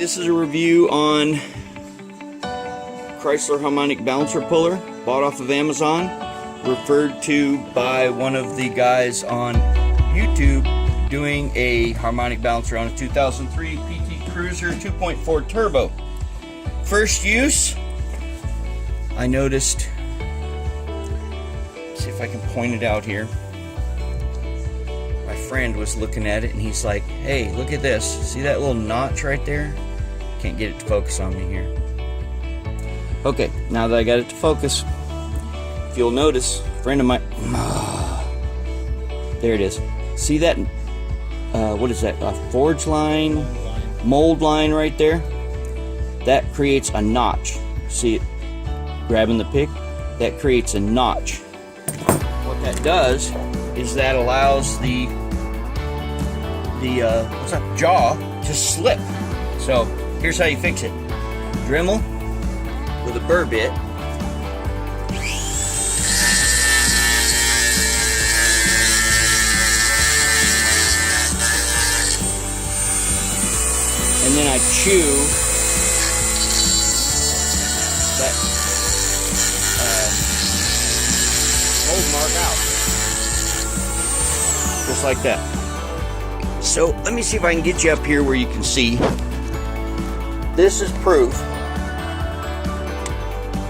This is a review on Chrysler Harmonic balancer puller, bought off of Amazon, referred to by one of the guys on YouTube doing a harmonic balancer on a 2003 PT Cruiser 2.4 turbo. First use, I noticed, see if I can point it out here. My friend was looking at it and he's like, hey, look at this. See that little notch right there? Can't get it to focus on me here. Okay, now that I got it to focus, if you'll notice, a friend of mine, there it is. See that, what is that, a forge line, mold line right there? That creates a notch. See it grabbing the pick? That creates a notch. What that does is that allows the what's that, jaw to slip. So here's how you fix it. Dremel with a burr bit. And then I chew that mold mark out. Just like that. So let me see if I can get you up here where you can see. This is proof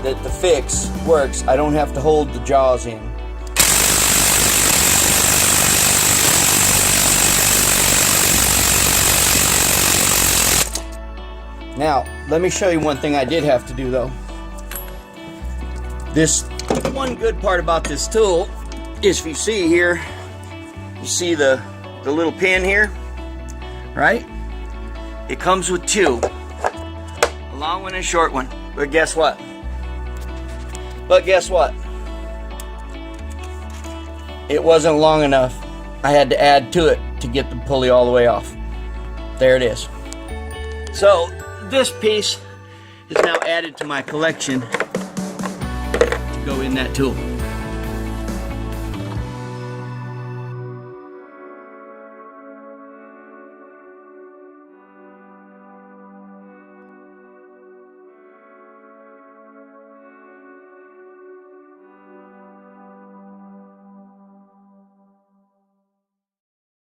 that the fix works. I don't have to hold the jaws in. Now, let me show you one thing I did have to do though. This one good part about this tool is, if you see here, you see the little pin here, right? It comes with two, a long one and a short one. But guess what? It wasn't long enough. I had to add to it to get the pulley all the way off. There it is. So this piece is now added to my collection to go in that tool.